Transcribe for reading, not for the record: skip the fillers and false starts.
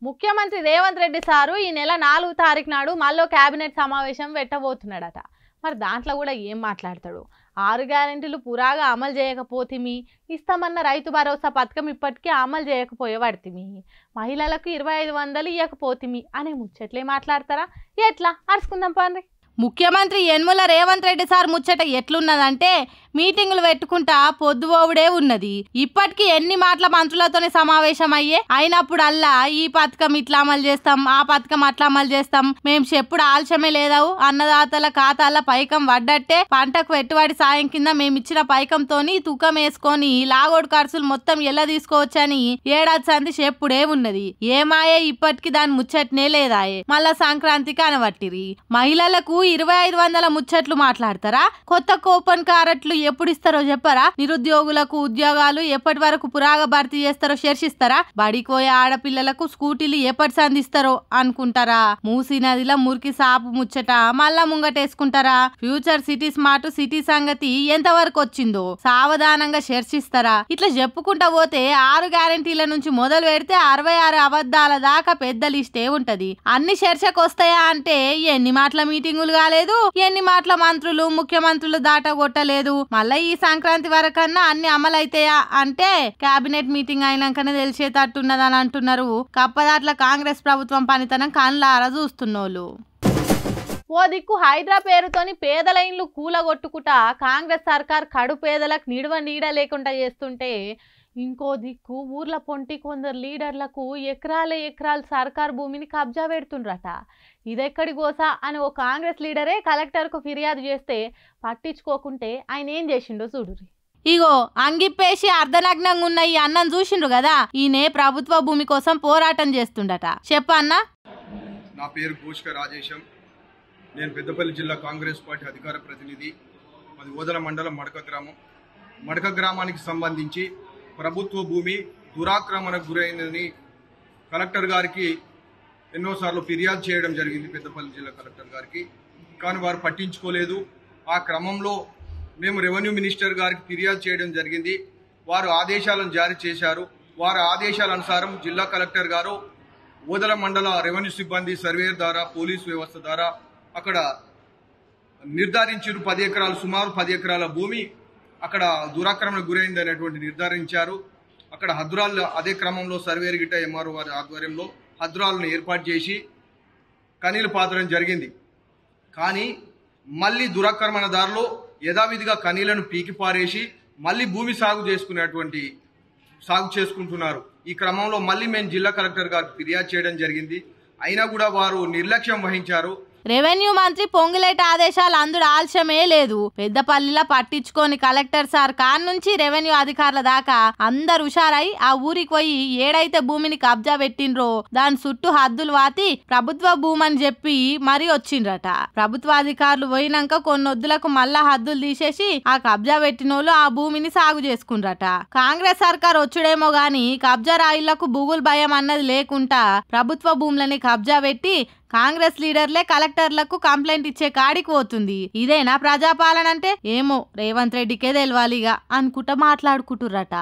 ముఖ్యమంత్రి రేవంత్ రెడ్డి సారు ఈ నెల 4వ తారీఖు నాడు మళ్ళీ కేబినెట్ సమావేశం పెట్టబోతున్నాడట. మరి దాంట్లో కూడా ఏం మాట్లాడతాడు? 6 గ్యారెంటీలు పురాగా అమలు చేయకపోతిమి, ఇస్తామన్న రైతు భరోసా పథకం ఇప్పటికీ అమలు చేయకపోయేవాడితిమి, మహిళలకు 2500 ఇవ్వకపోతిమి అనే ముచ్చట్లే మాట్లాడతారా? ఎట్లా అరుచుకుందాం పండి. ముఖ్యమంత్రి యనమల రేవంత్ రెడ్డి సార్ ముచ్చట ఎట్లున్నదంటే మీటింగులు పెట్టుకుంటా పొద్దుపోవుడే ఉన్నది. ఇప్పటికీ ఎన్ని మాటల మంత్రులతోనే సమావేశం అయ్యే, అయినప్పుడల్లా ఈ పథకం ఇట్లా అమలు చేస్తాం, ఆ పథకం అట్లా అమలు చేస్తాం, మేము చెప్పుడు ఆలస్యమే లేదావు, అన్నదాతల ఖాతాల పైకం వడ్డట్టే, పంటకు పెట్టుబడి సాయం కింద మేమిచ్చిన పైకంతోని తూకం వేసుకొని లాగోడు ఖర్చులు మొత్తం ఎలా తీసుకోవచ్చని ఏడాది సంది చెప్పుడే ఉన్నది. ఏమాయే ఇప్పటికి దాని ముచ్చట్నే లేదాయే. మళ్ళా సంక్రాంతికి అనబట్టిరి. మహిళలకు 2500 ముచ్చట్లు మాట్లాడతారా? కొత్త కూపన్ కారట్లు ఎప్పుడు ఇస్తారో చెప్పరా? నిరుద్యోగులకు ఉద్యోగాలు ఎప్పటి వరకు పురాగా భర్తీ చేస్తారో చర్చిస్తారా? బడికోయే ఆడపిల్లలకు స్కూటీలు ఎప్పటి సంధిస్తారో అనుకుంటారా? మూసీ నదిలో మురికి సాపు ముచ్చట మళ్ళా ముంగటేసుకుంటారా? ఫ్యూచర్ సిటీ స్మార్ట్ సిటీ సంగతి ఎంత వరకు వచ్చిందో సావధానంగా చర్చిస్తారా? ఇట్లా చెప్పుకుంటా పోతే 6 గ్యారెంటీల నుంచి మొదలు పెడితే 66 అబద్ధాల దాకా పెద్ద లిస్టే ఉంటది. అన్ని చర్చకు వస్తాయా అంటే ఎన్ని మాటల మీటింగులు కాలేదు, ఎన్ని మాటల మంత్రులు ముఖ్యమంత్రులు దాటగొట్టలేదు. మళ్ళీ ఈ సంక్రాంతి వరకన్నా అన్ని అమలైతాయా అంటే కేబినెట్ మీటింగ్ అయినాకనే తెలిసేటట్టున్నదని అంటున్నారు. కప్పదాట్ల కాంగ్రెస్ ప్రభుత్వం పనితనం కళ్ళారా చూస్తున్నోళ్ళు. ఓ దిక్కు హైడ్రా పేరుతోని పేదల ఇండ్లు కూలగొట్టుకుంటా కాంగ్రెస్ సర్కార్ కడు పేదలకు నీడ లేకుండా చేస్తుంటే, ఇంకో దిక్కు ఊర్ల పొంటి కొందరు లీడర్లకు ఎకరాలు సర్కార్ భూమిని కబ్జా పెడుతుండ్రట. ఇదెక్కడి గోసా అని ఓ కాంగ్రెస్ లీడరే కలెక్టర్కు ఫిర్యాదు చేస్తే పట్టించుకోకుంటే ఆయన ఏం చేసిండో చూడురి. ఇగో అంగిప్పేసి అర్ధనగ్నంగా ఉన్న ఈ అన్నం చూసిండ్రు కదా, ఈయనే ప్రభుత్వ భూమి కోసం పోరాటం చేస్తుండట. చెప్పన్నా. నా పేరు గోష్క రాజేశం. నేను పెద్దపల్లి జిల్లా కాంగ్రెస్ పార్టీ అధికార ప్రతినిధి. అది ఓదల మండలం మడక గ్రామానికి సంబంధించి ప్రభుత్వ భూమి దురాక్రమణకు గురైందని కలెక్టర్ గారికి ఎన్నోసార్లు ఫిర్యాదు చేయడం జరిగింది, పెద్దపల్లి జిల్లా కలెక్టర్ గారికి. కానీ వారు పట్టించుకోలేదు. ఆ క్రమంలో మేము రెవెన్యూ మినిస్టర్ గారికి ఫిర్యాదు చేయడం జరిగింది. వారు ఆదేశాలను జారీ చేశారు. వారి ఆదేశాల అనుసారం జిల్లా కలెక్టర్ గారు ఓదల మండల రెవెన్యూ సిబ్బంది సర్వేయర్ ద్వారా పోలీసు వ్యవస్థ ద్వారా అక్కడ నిర్ధారించారు. 10 ఎకరాలు, సుమారు 10 ఎకరాల భూమి అక్కడ దురాక్రమణకు గురైంది అనేటువంటి నిర్ధారించారు. అక్కడ హద్దురాలు అదే క్రమంలో సర్వేర్ గిట్ట ఎంఆర్ఓ వారి ఆధ్వర్యంలో హద్దురాలను ఏర్పాటు చేసి కనీలు పాతడం జరిగింది. కానీ మళ్ళీ దురాక్రమణదారులు యథావిధిగా కనీలను పీకి పారేసి మళ్ళీ భూమి సాగు చేసుకుంటున్నారు. ఈ క్రమంలో మళ్ళీ మేము జిల్లా కలెక్టర్ గారికి ఫిర్యాదు చేయడం జరిగింది. అయినా కూడా వారు నిర్లక్ష్యం వహించారు. రెవెన్యూ మంత్రి పొంగులేటి ఆదేశాలు అందుడు ఆలస్యమే లేదు. పెద్దపల్లిలో పట్టించుకొని కలెక్టర్ సార్ కాన్ నుంచి రెవెన్యూ అధికారుల దాకా అందరు హుషారై ఆ ఊరికి పోయి ఏడైతే భూమిని కబ్జా పెట్టిండ్రో దాని చుట్టూ హద్దులు వాతి ప్రభుత్వ భూమని చెప్పి మరీ వచ్చిండ్రట. ప్రభుత్వ అధికారులు పోయినాక కొన్నొద్దులకు మళ్ళా హద్దులు తీసేసి ఆ కబ్జా పెట్టినోళ్ళు ఆ భూమిని సాగు చేసుకుండ్రట. కాంగ్రెస్ సర్కార్ వచ్చుడేమో గాని కబ్జా రాయిళ్లకు బుగులు భయం అన్నది లేకుండా ప్రభుత్వ భూములని కబ్జా పెట్టి కాంగ్రెస్ లీడర్లే కలెక్టర్లకు కంప్లైంట్ ఇచ్చే కాడికి పోతుంది. ఇదేనా ప్రజాపాలన అంటే? ఏమో రేవంత్ రెడ్డికే తెలవాలిగా అనుకుంటా మాట్లాడుకుంటుర్రట.